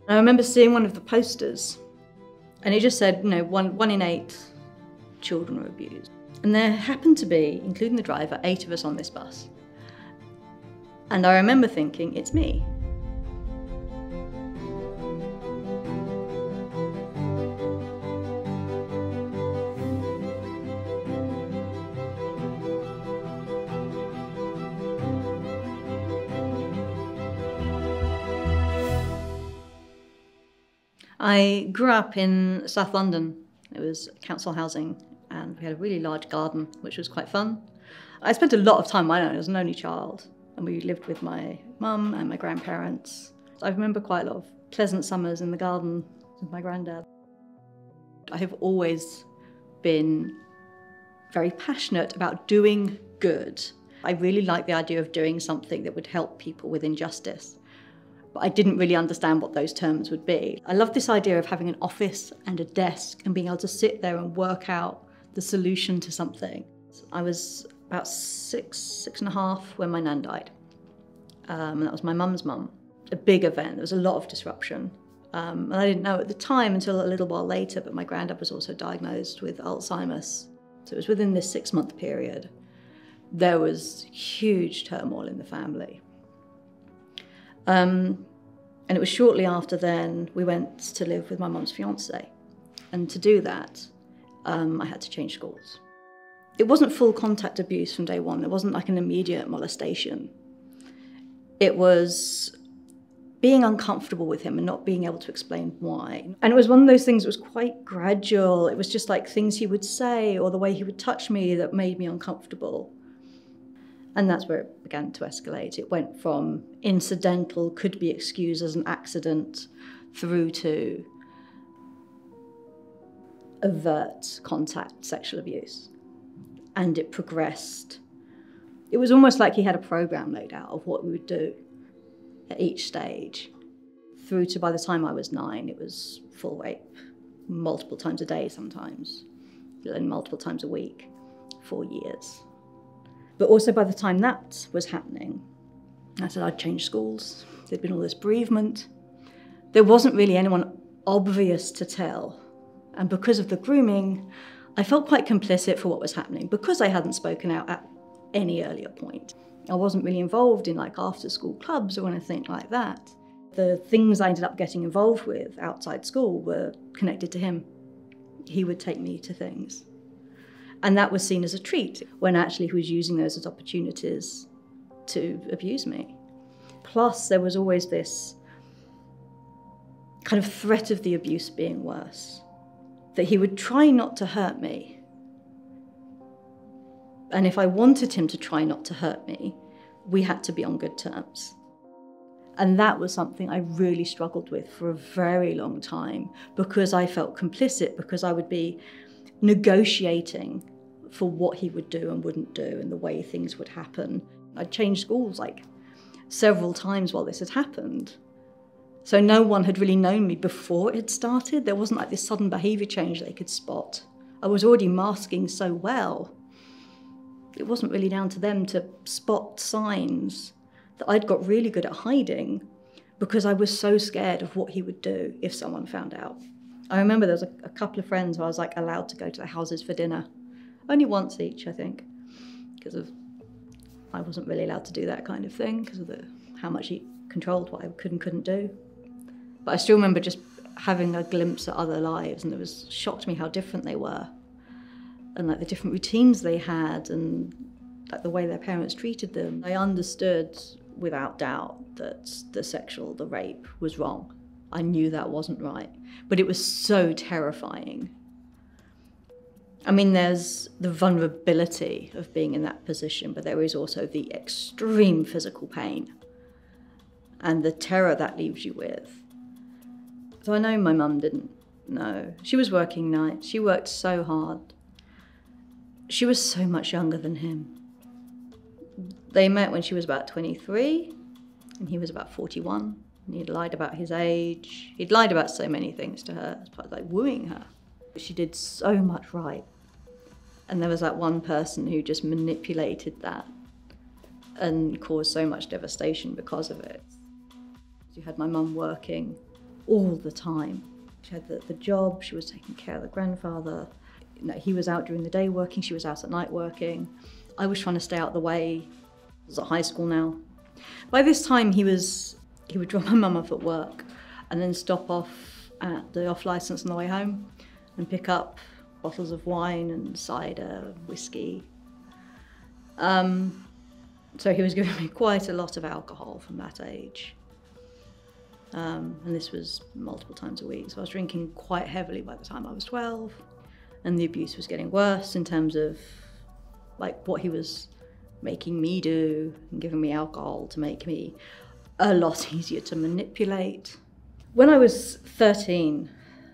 I remember seeing one of the posters, and it just said, you know, one in 8 children are abused. And there happened to be, including the driver, 8 of us on this bus. And I remember thinking, it's me. I grew up in South London. It was council housing, and we had a really large garden, which was quite fun. I spent a lot of time on my own. I was an only child, and we lived with my mum and my grandparents. I remember quite a lot of pleasant summers in the garden with my granddad. I have always been very passionate about doing good. I really like the idea of doing something that would help people with injustice. But I didn't really understand what those terms would be. I love this idea of having an office and a desk and being able to sit there and work out the solution to something. I was about six and a half when my nan died. And that was my mum's mum. A big event, there was a lot of disruption. And I didn't know at the time until a little while later, but my granddad was also diagnosed with Alzheimer's. So it was within this 6-month period. There was huge turmoil in the family. And it was shortly after then we went to live with my mum's fiance. And to do that, I had to change schools. It wasn't full contact abuse from day one. It wasn't like an immediate molestation. It was being uncomfortable with him and not being able to explain why. And it was one of those things that was quite gradual. It was just like things he would say or the way he would touch me that made me uncomfortable. And that's where it began to escalate. It went from incidental, could be excused as an accident, through to overt contact sexual abuse. And it progressed. It was almost like he had a program laid out of what we would do at each stage. Through to by the time I was 9, it was full rape, multiple times a day sometimes, and multiple times a week, for years. But also by the time that was happening, I said I'd change schools. There'd been all this bereavement. There wasn't really anyone obvious to tell. And because of the grooming, I felt quite complicit for what was happening because I hadn't spoken out at any earlier point. I wasn't really involved in like after school clubs or anything like that. The things I ended up getting involved with outside school were connected to him. He would take me to things. And that was seen as a treat, when actually he was using those as opportunities to abuse me. Plus, there was always this kind of threat of the abuse being worse, that he would try not to hurt me. And if I wanted him to try not to hurt me, we had to be on good terms. And that was something I really struggled with for a very long time, because I felt complicit, because I would be negotiating for what he would do and wouldn't do and the way things would happen. I'd changed schools like several times while this had happened. So no one had really known me before it had started. There wasn't like this sudden behaviour change they could spot. I was already masking so well. It wasn't really down to them to spot signs that I'd got really good at hiding because I was so scared of what he would do if someone found out. I remember there was a couple of friends who I was like allowed to go to their houses for dinner. Only once each, I think, because I wasn't really allowed to do that kind of thing because of how much he controlled what I could and couldn't do. But I still remember just having a glimpse at other lives, and it shocked me how different they were, and like the different routines they had, and like the way their parents treated them. I understood without doubt that the rape was wrong. I knew that wasn't right, but it was so terrifying. I mean, there's the vulnerability of being in that position, but there is also the extreme physical pain and the terror that leaves you with. So I know my mum didn't know. She was working nights. She worked so hard. She was so much younger than him. They met when she was about 23, and he was about 41. And he'd lied about his age. He'd lied about so many things to her as part of like wooing her. She did so much right. And there was that one person who just manipulated that and caused so much devastation because of it. You had my mum working all the time. She had the job, she was taking care of the grandfather. You know, he was out during the day working, she was out at night working. I was trying to stay out of the way. I was at high school now. By this time, he would drop my mum off at work and then stop off at the off licence on the way home and pick up bottles of wine and cider, whiskey. So he was giving me quite a lot of alcohol from that age. And this was multiple times a week. So I was drinking quite heavily by the time I was 12. And the abuse was getting worse in terms of like what he was making me do and giving me alcohol to make me a lot easier to manipulate. When I was 13,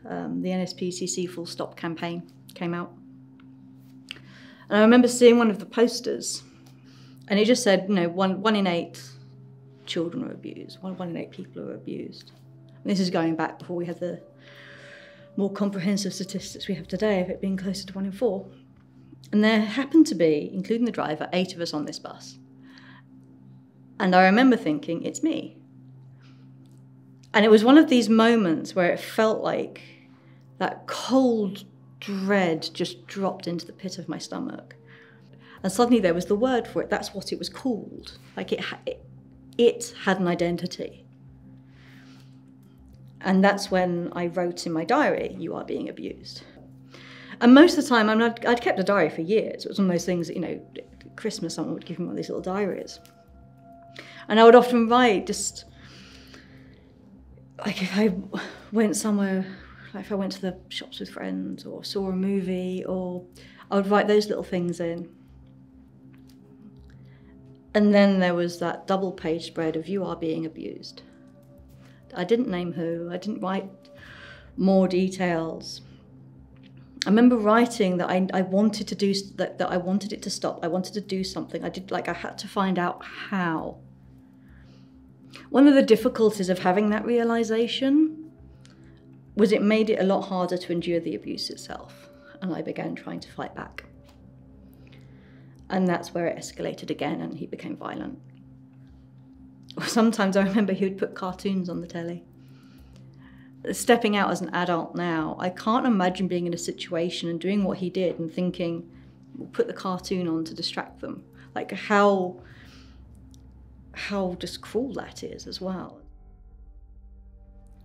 the NSPCC Full Stop campaign came out. And I remember seeing one of the posters, and it just said, you know, one in 8 children are abused, one in 8 people are abused. And this is going back before we had the more comprehensive statistics we have today of it being closer to 1 in 4. And there happened to be, including the driver, 8 of us on this bus. And I remember thinking, it's me. And it was one of these moments where it felt like that cold dread just dropped into the pit of my stomach. And suddenly there was the word for it. That's what it was called. Like it had an identity. And that's when I wrote in my diary, "You are being abused." And most of the time, I'd kept a diary for years. It was one of those things that, you know, at Christmas, someone would give me one of these little diaries. And I would often write just, like if I went somewhere, like if I went to the shops with friends or saw a movie, or I would write those little things in. And then there was that double page spread of "You are being abused." I didn't name who, I didn't write more details. I remember writing that I wanted to do, that I wanted it to stop, I wanted to do something. I had to find out how. One of the difficulties of having that realization was it made it a lot harder to endure the abuse itself, and I began trying to fight back. And that's where it escalated again and he became violent. Sometimes I remember he would put cartoons on the telly. Stepping out as an adult now, I can't imagine being in a situation and doing what he did and thinking, we'll put the cartoon on to distract them. Like how just cruel that is as well.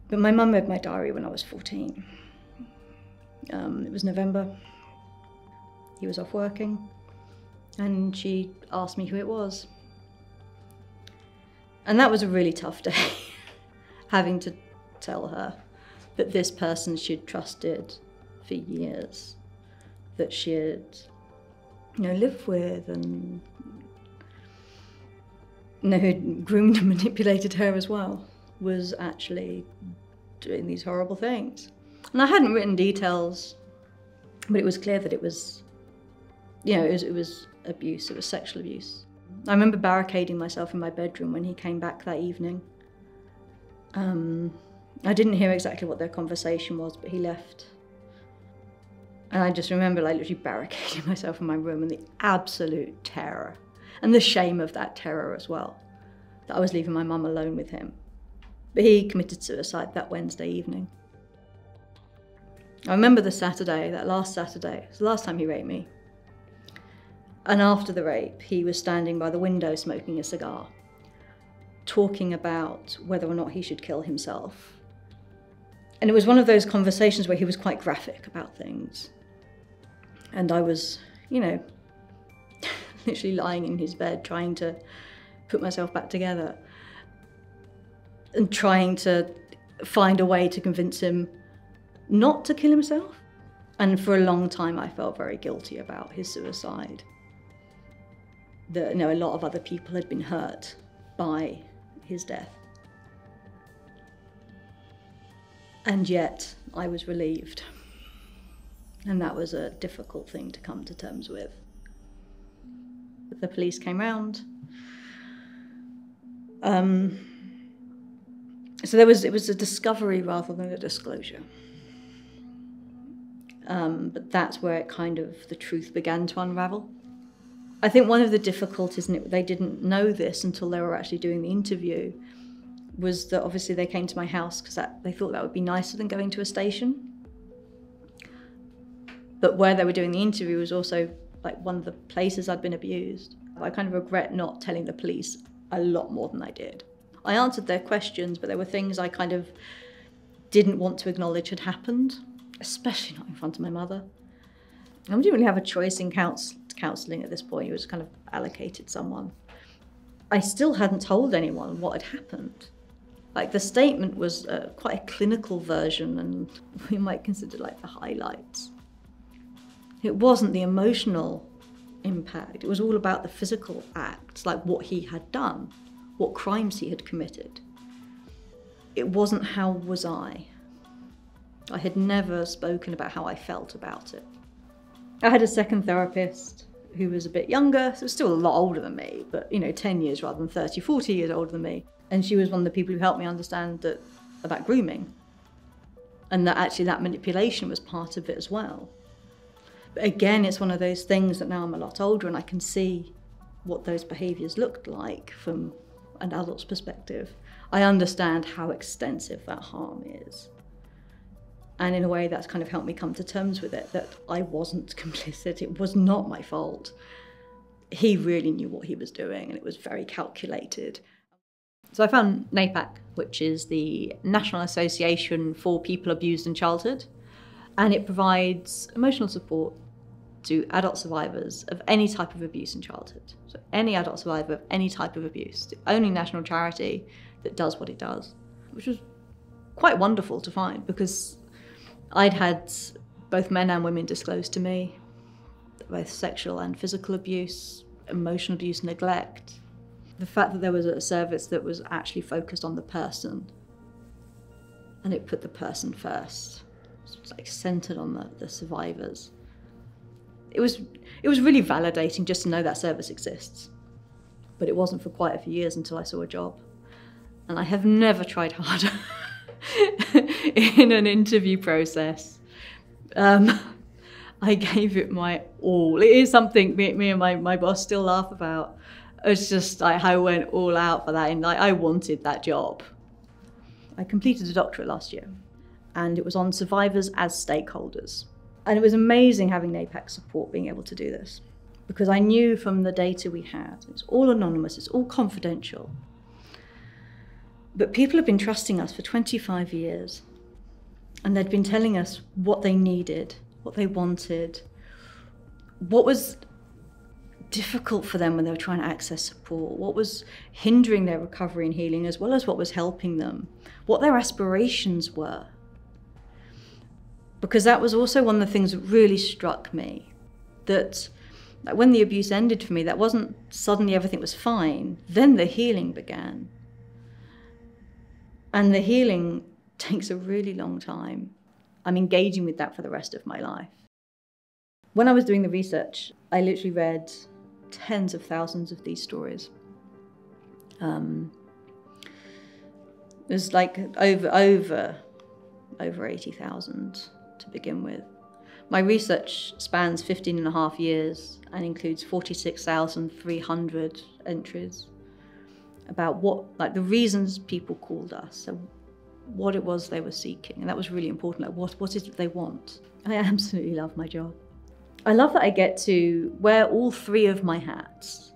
But my mum read my diary when I was 14. It was November. He was off working. And she asked me who it was. And that was a really tough day, having to tell her that this person she'd trusted for years, that she had, you know, lived with and, you know, who'd groomed and manipulated her as well, was actually doing these horrible things. And I hadn't written details, but it was clear that it was, you know, it was abuse, it was sexual abuse. I remember barricading myself in my bedroom when he came back that evening. I didn't hear exactly what their conversation was, but he left. And I just remember like literally barricading myself in my room and the absolute terror and the shame of that terror as well, that I was leaving my mum alone with him. But he committed suicide that Wednesday evening. I remember the Saturday, that last Saturday, it was the last time he raped me. And after the rape, he was standing by the window smoking a cigar, talking about whether or not he should kill himself. And it was one of those conversations where he was quite graphic about things. And I was, you know, literally lying in his bed trying to put myself back together and trying to find a way to convince him not to kill himself. And for a long time, I felt very guilty about his suicide. That, you know, a lot of other people had been hurt by his death. And yet I was relieved. And that was a difficult thing to come to terms with. But the police came round. So it was a discovery rather than a disclosure. But that's where it kind of, the truth began to unravel. I think one of the difficulties, and they didn't know this until they were actually doing the interview, was that obviously they came to my house because they thought that would be nicer than going to a station. But where they were doing the interview was also like one of the places I'd been abused. I kind of regret not telling the police a lot more than I did. I answered their questions, but there were things I kind of didn't want to acknowledge had happened, especially not in front of my mother. I didn't really have a choice in counselling at this point. It was kind of allocated someone. I still hadn't told anyone what had happened. Like, the statement was quite a clinical version, and we might consider like the highlights. It wasn't the emotional impact. It was all about the physical acts, like what he had done, what crimes he had committed. It wasn't how was I. I had never spoken about how I felt about it. I had a second therapist who was a bit younger, so still a lot older than me, but 10 years rather than 30, 40 years older than me. And she was one of the people who helped me understand about grooming, and that actually that manipulation was part of it as well. But again, it's one of those things that now I'm a lot older and I can see what those behaviours looked like from an adult's perspective. I understand how extensive that harm is. And in a way, that's kind of helped me come to terms with it, that I wasn't complicit. It was not my fault. He really knew what he was doing, and it was very calculated. So I found NAPAC, which is the National Association for People Abused in Childhood, and it provides emotional support to adult survivors of any type of abuse in childhood. So any adult survivor of any type of abuse, the only national charity that does what it does, which was quite wonderful to find, because I'd had both men and women disclosed to me, both sexual and physical abuse, emotional abuse, neglect. The fact that there was a service that was actually focused on the person, and it put the person first. It was like centered on the survivors. It was really validating just to know that service exists. But it wasn't for quite a few years until I saw a job. And I have never tried harder in an interview process. I gave it my all. It is something me and my boss still laugh about. It's just I went all out for that, and I wanted that job. I completed a doctorate last year, and it was on survivors as stakeholders. And it was amazing having NAPAC support being able to do this, because I knew from the data we had, it's all anonymous, it's all confidential. But people have been trusting us for 25 years, and they'd been telling us what they needed, what they wanted, what was difficult for them when they were trying to access support, what was hindering their recovery and healing, as well as what was helping them, what their aspirations were. Because that was also one of the things that really struck me, that when the abuse ended for me, that wasn't suddenly everything was fine. Then the healing began. And the healing takes a really long time. I'm engaging with that for the rest of my life. When I was doing the research, I literally read tens of thousands of these stories. There's like over 80,000 to begin with. My research spans 15 and a half years and includes 46,300 entries about the reasons people called us, so what it was they were seeking. And that was really important, like what is it they want? I absolutely love my job. I love that I get to wear all three of my hats,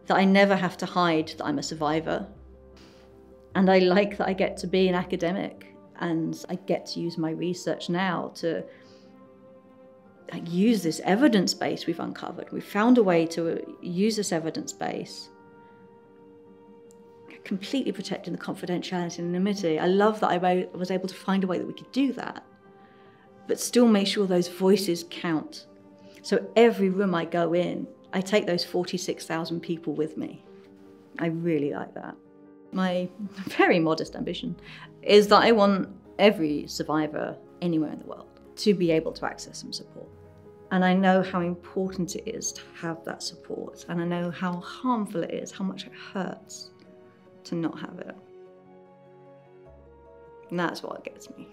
that I never have to hide that I'm a survivor. And I like that I get to be an academic, and I get to use my research now to use this evidence base we've uncovered. We've found a way to use this evidence base, completely protecting the confidentiality and anonymity. I love that I was able to find a way that we could do that, but still make sure those voices count. So every room I go in, I take those 46,000 people with me. I really like that. My very modest ambition is that I want every survivor anywhere in the world to be able to access some support. And I know how important it is to have that support. And I know how harmful it is, how much it hurts to not have it. And that's what gets me.